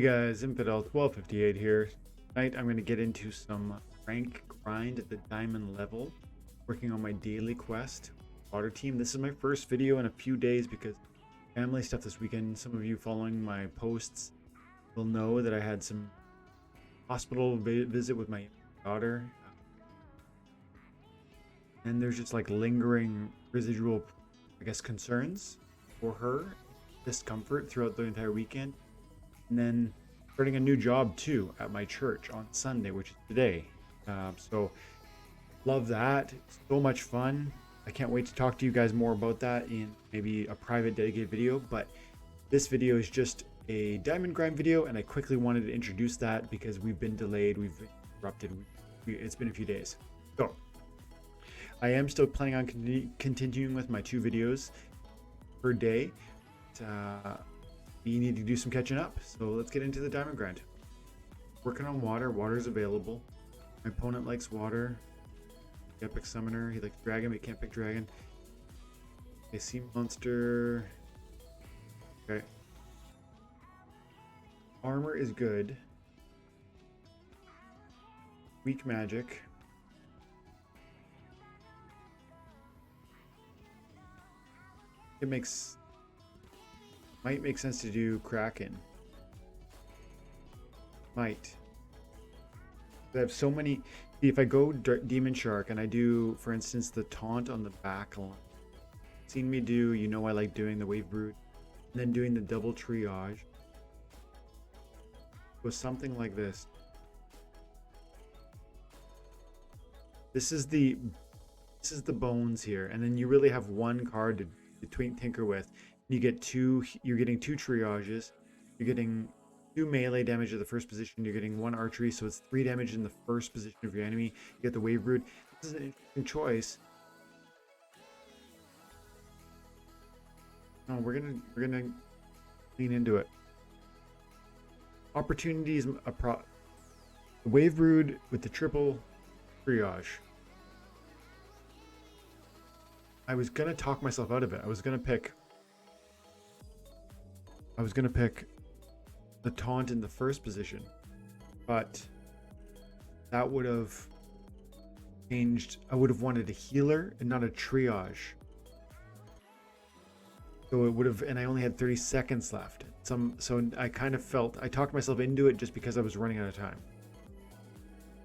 guys, Infidel 1258 here. Tonight I'm going to get into some rank grind at the diamond level, working on my daily quest water team. This is my first video in a few days because family stuff this weekend. Some of you following my posts will know that I had some hospital visit with my daughter, and there's just like lingering residual, I guess, concerns for her, discomfort throughout the entire weekend. And then starting a new job too at my church on Sunday, which is today. So love that. So much fun. I can't wait to talk to you guys more about that in maybe a private dedicated video, but this video is just a diamond grind video, and I quickly wanted to introduce that because we've been delayed, we've been interrupted, it's been a few days. So I am still planning on continuing with my 2 videos per day. We need to do some catching up, so let's get into the diamond grind. Working on water. Water is available. My opponent likes water. Epic summoner. He likes dragon, but he can't pick dragon. Okay, sea monster. Okay. Armor is good. Weak magic. It might make sense to do Kraken. Might. I have so many. If I go Demon Shark and I do, for instance, the taunt on the back line, seen me do, you know, I like doing the Wave Brute, and then doing the double triage with something like this. This is the bones here, and then you really have one card to tinker with. You get 2. You're getting 2 triages. You're getting 2 melee damage at the first position. You're getting 1 archery, so it's 3 damage in the first position of your enemy. You get the Wave Brood. This is an interesting choice. No, we're gonna lean into it. Opportunities. The Wave Brood with the triple triage. I was gonna talk myself out of it. I was gonna pick the taunt in the first position, but that would have changed. I would have wanted a healer and not a triage. So it would have, and I only had 30 seconds left. So I kind of felt, I talked myself into it just because I was running out of time.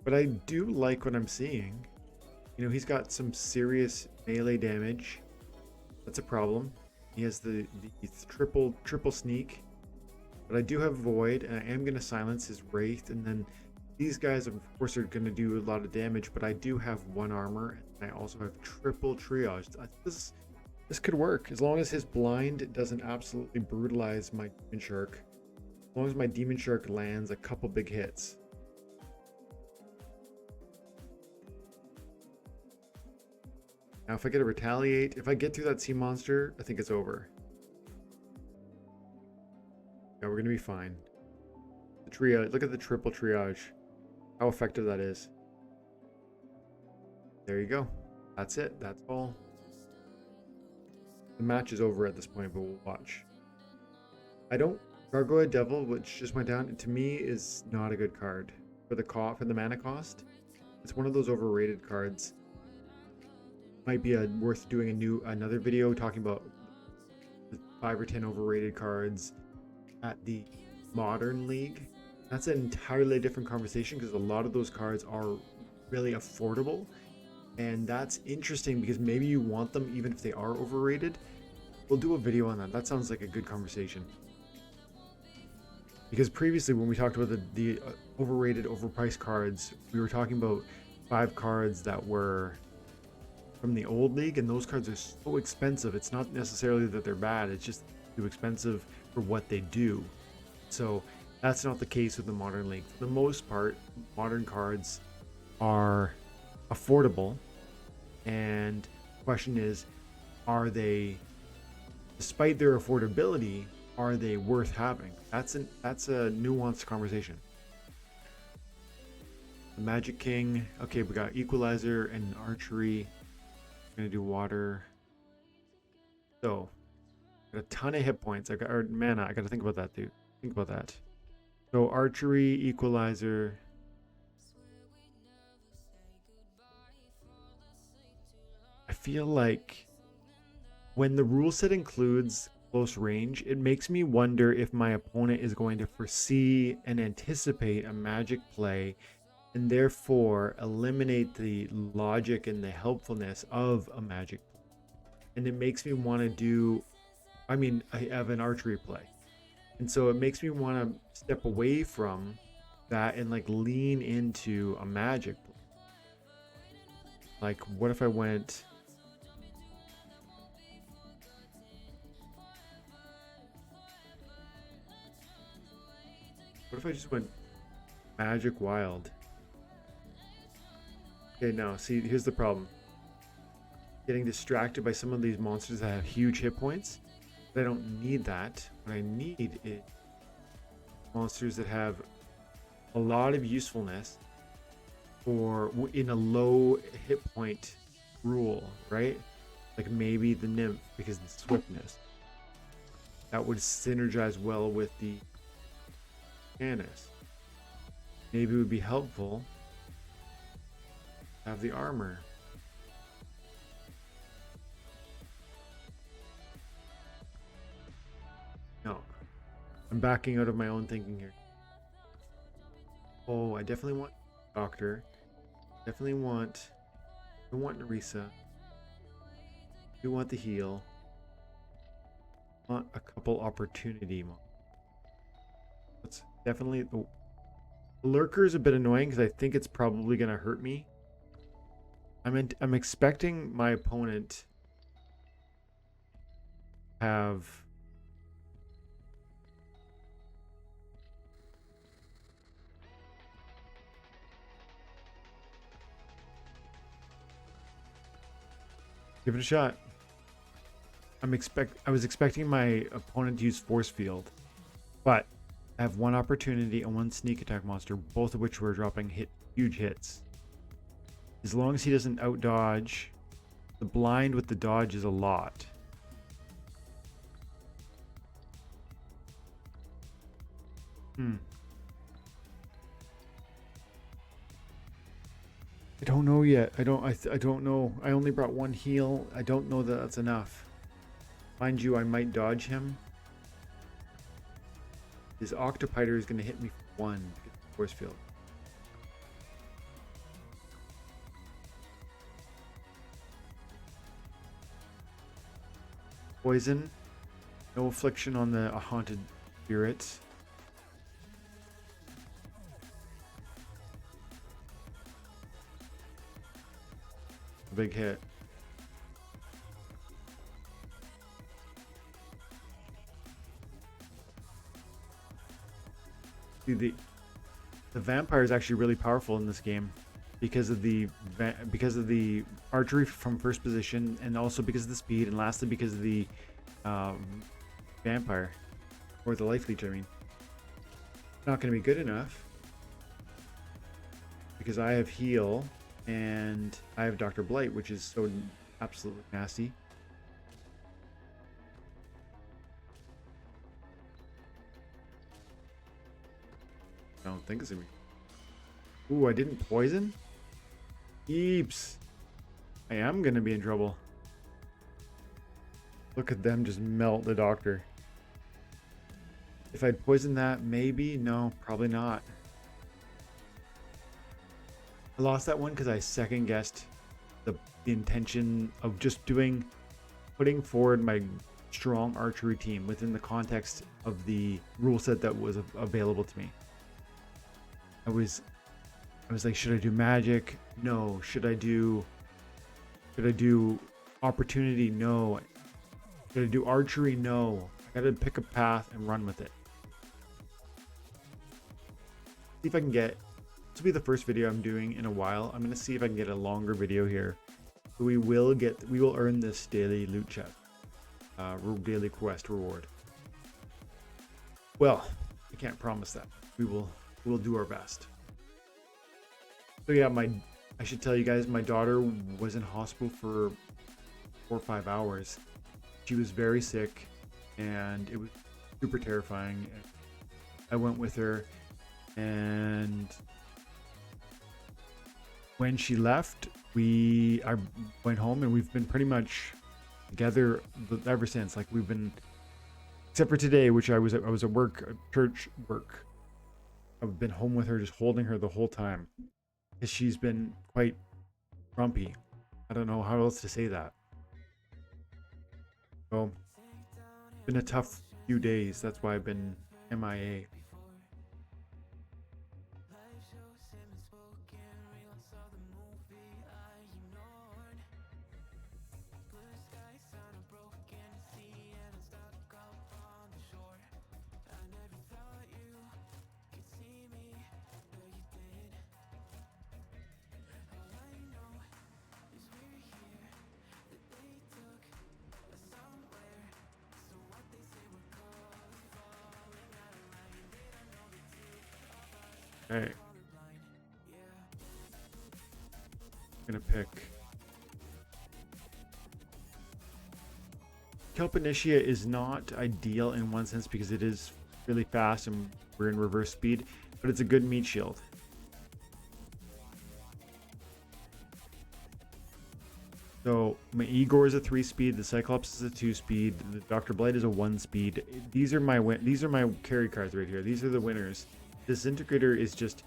But I do like what I'm seeing. You know, he's got some serious melee damage. That's a problem. He has the triple sneak, but I do have Void, and I am going to silence his Wraith, and then these guys of course are going to do a lot of damage, but I do have 1 armor, and I also have triple triage. This could work as long as his blind doesn't absolutely brutalize my Demon Shark. As long as my Demon Shark lands a couple big hits. Now if I get to retaliate, if I get through that sea monster, I think it's over. Yeah, we're gonna be fine. The triage, look at the triple triage. How effective that is. There you go. That's it. That's all. The match is over at this point, but we'll watch. Gargoyle Devil, which just went down, to me is not a good card. For the mana cost, it's one of those overrated cards. Might be worth doing another video talking about the 5 or 10 overrated cards at the modern league. That's an entirely different conversation because a lot of those cards are really affordable, and that's interesting because maybe you want them even if they are overrated. We'll do a video on that. That sounds like a good conversation, because previously when we talked about the overrated, overpriced cards, we were talking about 5 cards that were from the old league, and those cards are so expensive. It's not necessarily that they're bad, it's just too expensive for what they do. So that's not the case with the modern league. For the most part, modern cards are affordable, and the question is, are they, despite their affordability, are they worth having? That's a nuanced conversation. The Magic King. Okay, we got Equalizer and Archery. We're gonna do water. So got a ton of hit points. Or mana. I gotta think about that, dude. Think about that. So archery, equalizer. I feel like when the rule set includes close range, it makes me wonder if my opponent is going to foresee and anticipate a magic play and therefore eliminate the logic and the helpfulness of a magic play. And it makes me want to do, I mean, I have an archery play. And so it makes me want to step away from that and like lean into a magic play. Like, what if I went... What if I just went Magic Wild? Okay, now, see, here's the problem. Getting distracted by some of these monsters that have huge hit points. But I don't need that. What I need is monsters that have a lot of usefulness or in a low hit point rule, right? Like maybe the Nymph because of the swiftness. That would synergize well with the Canis. Maybe it would be helpful to have the armor. No. I'm backing out of my own thinking here. Oh, I definitely want Doctor. Definitely want... I want Nerissa. I do want the heal. I want a couple opportunity monsters. That's definitely... The Lurker is a bit annoying because I think it's probably going to hurt me. I'm expecting my opponent have... Give it a shot. I was expecting my opponent to use Force Field, but I have one opportunity and one sneak attack monster, both of which were dropping huge hits. As long as he doesn't out dodge, the blind with the dodge is a lot. I don't know yet. I don't know. I only brought one heal. I don't know that that's enough. Mind you, I might dodge him. His Octopiter is going to hit me for one to get the Force Field. Poison. No affliction on the haunted spirits. A big hit. See, the vampire is actually really powerful in this game because of the archery from first position, and also because of the speed, and lastly because of the vampire, or the life leech. I mean, not going to be good enough because I have heal and I have Dr. Blight, which is so absolutely nasty. I don't think it's gonna be. Ooh, I didn't poison? Eeps. I am gonna be in trouble. Look at them just melt the doctor. If I'd poisoned that, maybe? No, probably not. I lost that one because I second guessed the intention of just putting forward my strong archery team within the context of the rule set that was available to me. I was like, should I do magic? No. Should I do opportunity? No. Should I do archery? No. I gotta pick a path and run with it. See if I can get, this will be the first video I'm doing in a while. I'm gonna see if I can get a longer video here. So we will earn this daily loot chest, daily quest reward. Well, I can't promise that. We'll do our best. So yeah, I should tell you guys, my daughter was in hospital for 4 or 5 hours. She was very sick and it was super terrifying. I went with her And when she left, I went home, and we've been pretty much together ever since. Like, we've been, except for today, which I was at work, church work. I've been home with her, just holding her the whole time, because she's been quite grumpy. I don't know how else to say that. So it's been a tough few days. That's why I've been MIA. Okay. I'm gonna pick Kelpinicia. Is not ideal in one sense because it is really fast and we're in reverse speed, but it's a good meat shield. So my Igor is a 3-speed, the Cyclops is a 2-speed, the Dr. Blight is a 1-speed. These are my carry cards right here. These are the winners. Disintegrator is just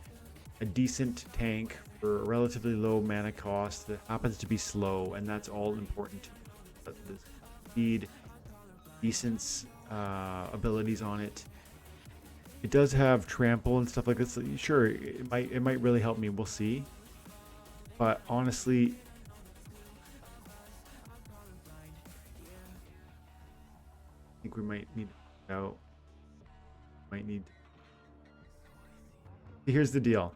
a decent tank for a relatively low mana cost that happens to be slow, and that's all important. The speed, decent abilities on it. It does have trample and stuff like this. Sure, it might really help me. We'll see. But honestly, I think we might need to out. Might need. Here's the deal.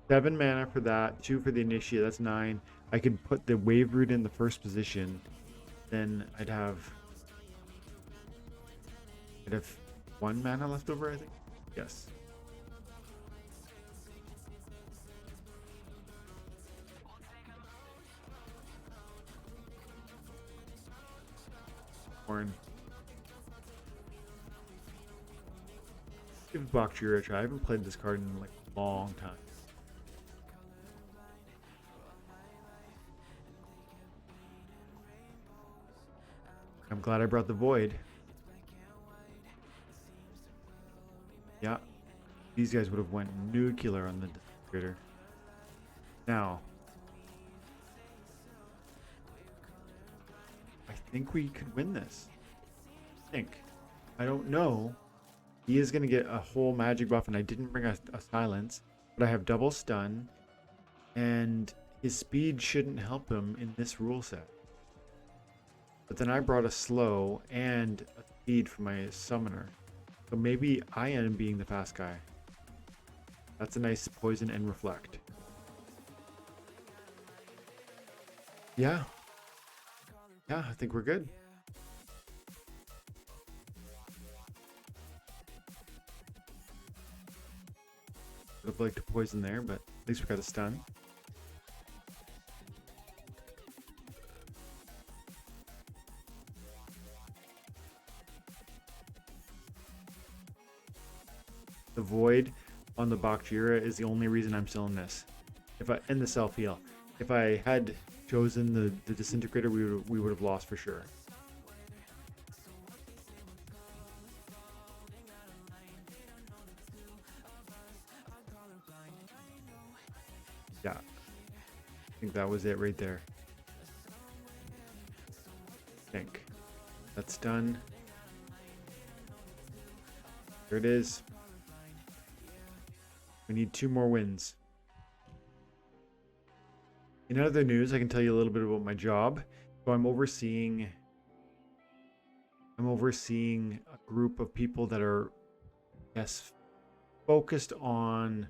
7 mana for that, 2 for the Initiate, that's 9. I could put the Wave Root in the first position, then I'd have 1 mana left over, I think. Yes. Horn. Give Bakjira a try. I haven't played this card in like a long time. I'm glad I brought the Void. Yeah, these guys would have went nuclear on the Disintegrator. Now, I think we could win this. I don't know. He is going to get a whole magic buff, and I didn't bring a silence, but I have double stun, and his speed shouldn't help him in this rule set. But then I brought a slow and a speed for my summoner. So maybe I am being the fast guy. That's a nice poison and reflect. Yeah. Yeah, I think we're good. Would have liked to poison there, but at least we got a stun. The Void on the Bakjira is the only reason I'm still in this. And the self heal. If I had chosen the Disintegrator, we would have lost for sure. Yeah, I think that was it right there. I think that's done. There it is. We need 2 more wins. In other news, I can tell you a little bit about my job. So I'm overseeing a group of people that are, yes, focused on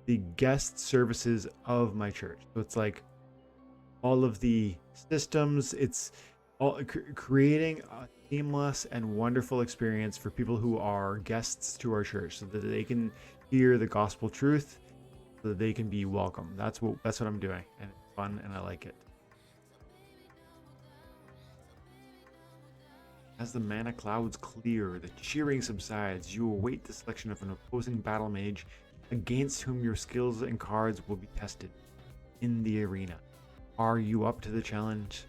the guest services of my church. So it's like all of the systems. It's all creating a seamless and wonderful experience for people who are guests to our church, so that they can hear the gospel truth, so that they can be welcome. That's what I'm doing, and it's fun, and I like it. As the mana clouds clear, the cheering subsides, you await the selection of an opposing battle mage against whom your skills and cards will be tested in the arena. Are you up to the challenge?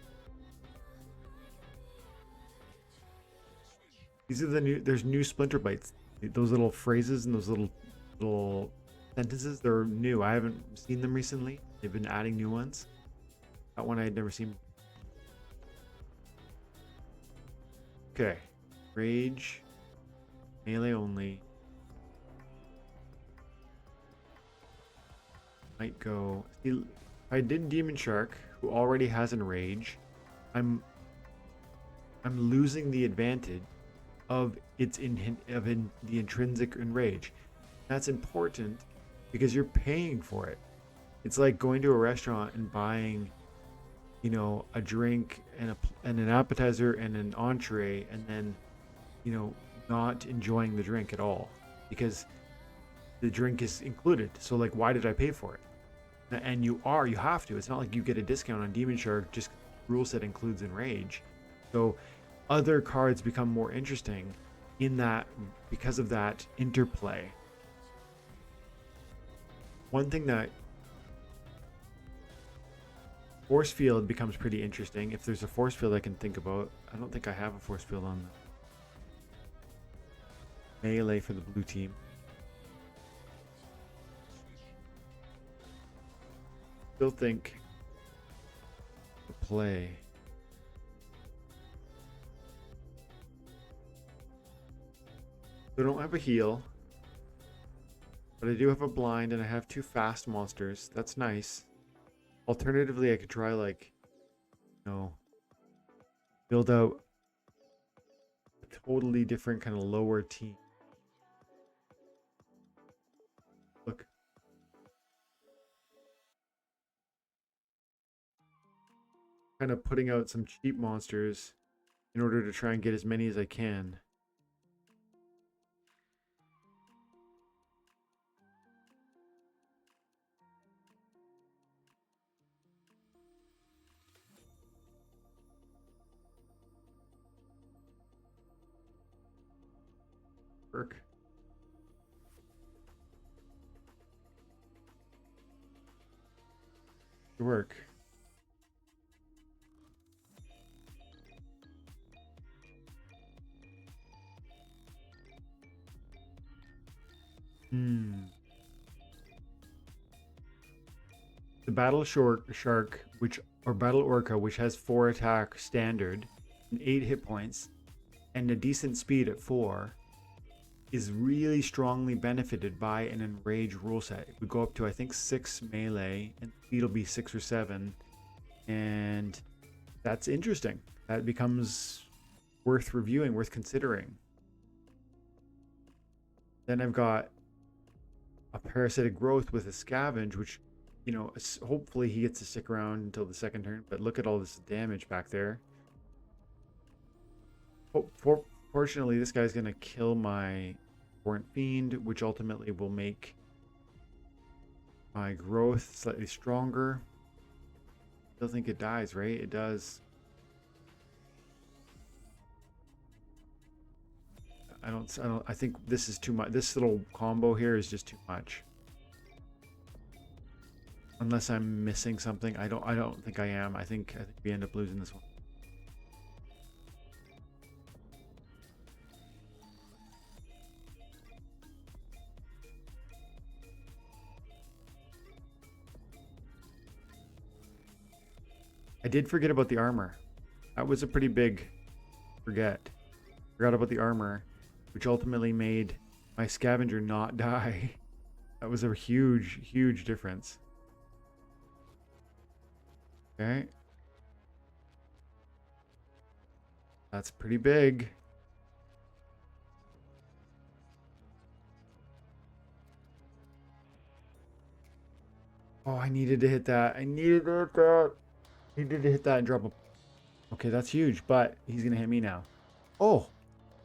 These are the new, there's new splinter bites. Those little phrases and those little sentences, they're new. I haven't seen them recently. They've been adding new ones. That one I had never seen. Okay. Rage. Melee only. Might go. See, I did Demon Shark, who already has Enrage. I'm losing the advantage of the intrinsic Enrage. That's important because you're paying for it. It's like going to a restaurant and buying, you know, a drink and an appetizer and an entree, and then, you know, not enjoying the drink at all because the drink is included. So like, why did I pay for it? And you have to. It's not like you get a discount on Demon Shark just rule set includes Enrage. So other cards become more interesting in that because of that interplay. One thing that force field becomes pretty interesting. If there's a force field I can think about, I don't think I have a force field on the melee for the blue team. Still think the play. So I don't have a heal, but I do have a blind and I have 2 fast monsters. That's nice. Alternatively, I could try like, you know, build out a totally different kind of lower team. Look. Kind of putting out some cheap monsters in order to try and get as many as I can. Work. Work. The Battle Shark, Battle Orca, which has 4 attack standard and 8 hit points, and a decent speed at 4, is really strongly benefited by an Enrage rule set. It would go up to I think 6 melee, and speed will be 6 or 7, and that's interesting. That becomes worth reviewing, worth considering. Then I've got a Parasitic Growth with a Scavenge, which, you know, hopefully he gets to stick around until the second turn, but look at all this damage back there. Fortunately, this guy's going to kill my Warrant Fiend, which ultimately will make my growth slightly stronger. Still think it dies, right? It does. I think this is too much. This little combo here is just too much. Unless I'm missing something. I don't think I am. I think we end up losing this one. I did forget about the armor. That was a pretty big forget. Forgot about the armor, which ultimately made my scavenger not die. That was a huge, huge difference. Okay. That's pretty big. Oh, I needed to hit that. I needed to hit that. Needed to hit that and drop a... Okay, that's huge, but he's going to hit me now. Oh,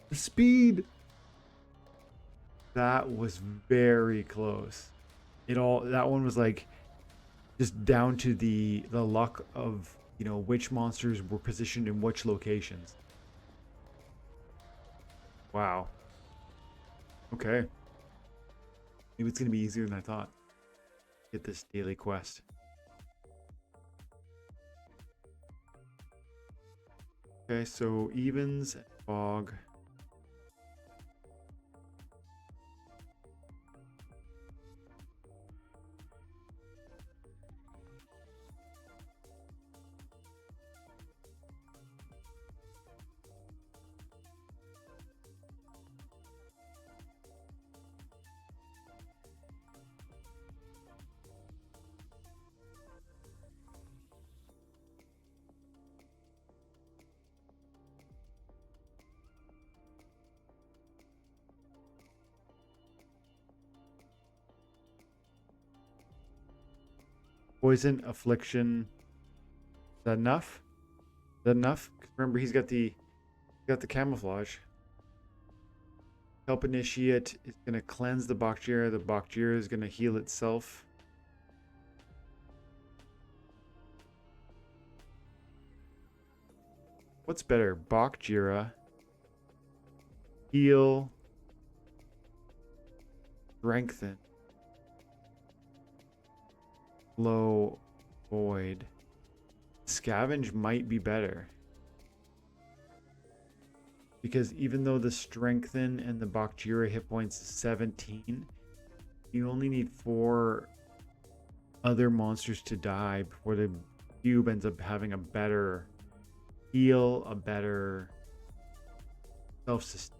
the speed. That was very close. That one was like just down to the luck of, you know, which monsters were positioned in which locations. Wow. Okay. Maybe it's going to be easier than I thought. Get this daily quest. Okay, so evens, fog. Poison, affliction. Is that enough? Is that enough? Remember, he's got the camouflage. Help initiate is going to cleanse the Bakjira. The Bakjira is going to heal itself. What's better? Bakjira, heal, strengthen, low, void. Scavenge might be better. Because even though the strengthen and the Bakjira hit points is 17, you only need 4 other monsters to die before the cube ends up having a better heal, a better self-sustain.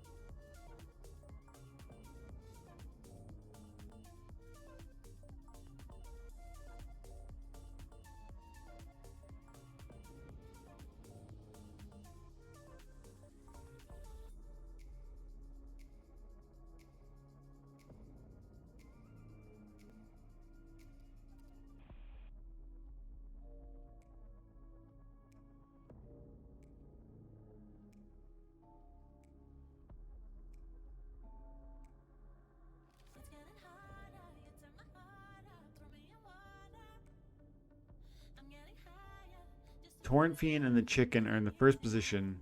Torrent Fiend and the Chicken are in the first position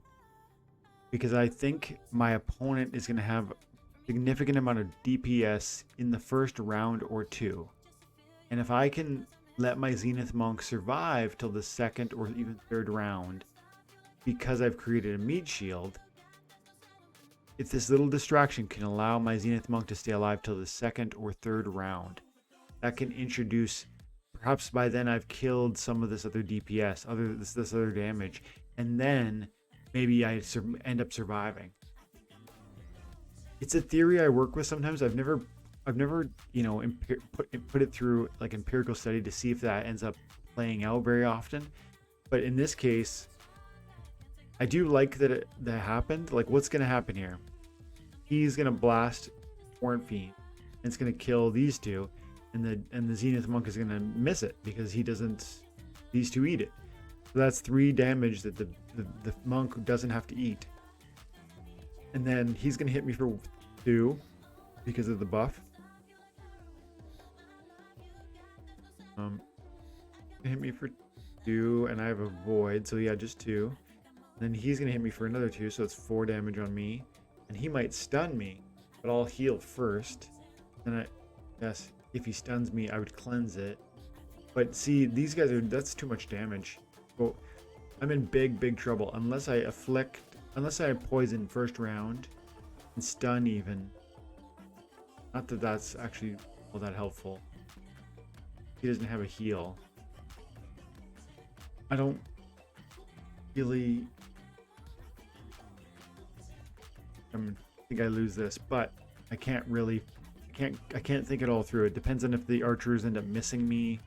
because I think my opponent is going to have a significant amount of DPS in the first round or two. And if I can let my Zenith Monk survive till the second or even third round because I've created a meat shield, if this little distraction can allow my Zenith Monk to stay alive till the second or third round, that can introduce... Perhaps by then I've killed some of this other DPS, this other damage, and then maybe I end up surviving. It's a theory I work with sometimes. I've never put it through like empirical study to see if that ends up playing out very often. But in this case, I do like that that happened. Like, what's going to happen here? He's going to blast Torrent Fiend, and it's going to kill these two. And the Zenith Monk is going to miss it because he doesn't... These two eat it. So that's 3 damage that the monk doesn't have to eat. And then he's going to hit me for 2 because of the buff. Hit me for 2 and I have a void. So yeah, just 2. And then he's going to hit me for another 2. So it's 4 damage on me. And he might stun me. But I'll heal first. And yes... If he stuns me, I would cleanse it. But see, these guys that's too much damage. Well, I'm in big trouble unless I poison first round and stun even. Not that that's actually all that helpful. He doesn't have a heal. I don't really... I think I lose this, but I can't really... I can't think it all through. It depends on if the archers end up missing me.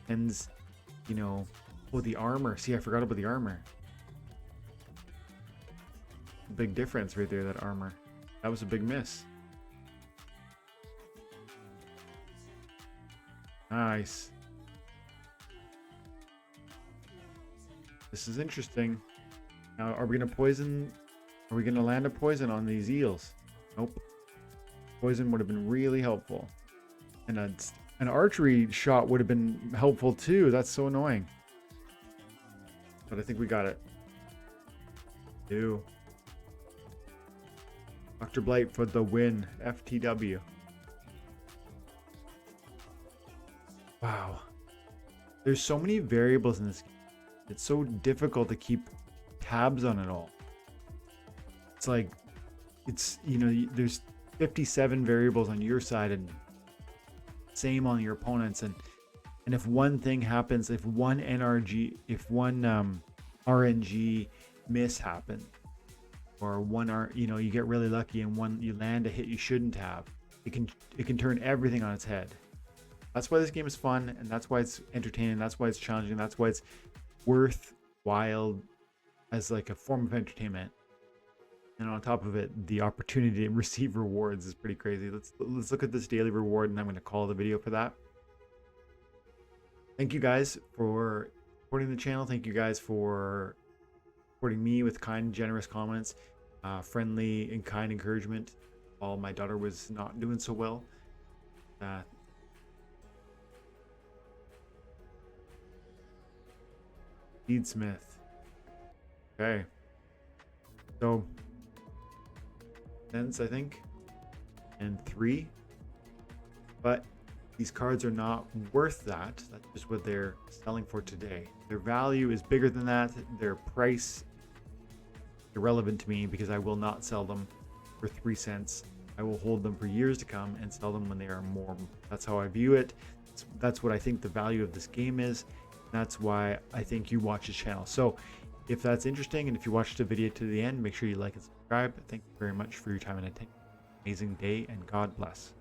Depends, you know. Oh, the armor. See, I forgot about the armor. Big difference right there, that armor. That was a big miss. Nice. This is interesting. Now, are we going to poison? Are we going to land a poison on these eels? Nope. Poison would have been really helpful. And an archery shot would have been helpful too. That's so annoying. But I think we got it. Dr. Blight for the win. FTW. Wow. There's so many variables in this game. It's so difficult to keep tabs on it all. It's like, there's 57 variables on your side and same on your opponents. And if one thing happens, if one RNG miss happens, or you get really lucky and you land a hit you shouldn't have, it can turn everything on its head. That's why this game is fun, and that's why it's entertaining, that's why it's challenging, that's why it's worthwhile as like a form of entertainment. And on top of it, the opportunity to receive rewards is pretty crazy. Let's look at this daily reward, and I'm going to call the video for that. Thank you guys for supporting the channel. Thank you guys for supporting me with kind, generous comments, friendly and kind encouragement while my daughter was not doing so well. Speed Smith. Okay. So, cents, I think, and 3. But these cards are not worth that. That's just what they're selling for today. Their value is bigger than that. Their price is irrelevant to me because I will not sell them for 3 cents. I will hold them for years to come and sell them when they are more. That's how I view it. That's what I think the value of this game is. That's why I think you watch this channel. So if that's interesting, and if you watched the video to the end, make sure you like and subscribe. Thank you very much for your time and attention. Amazing day, and God bless.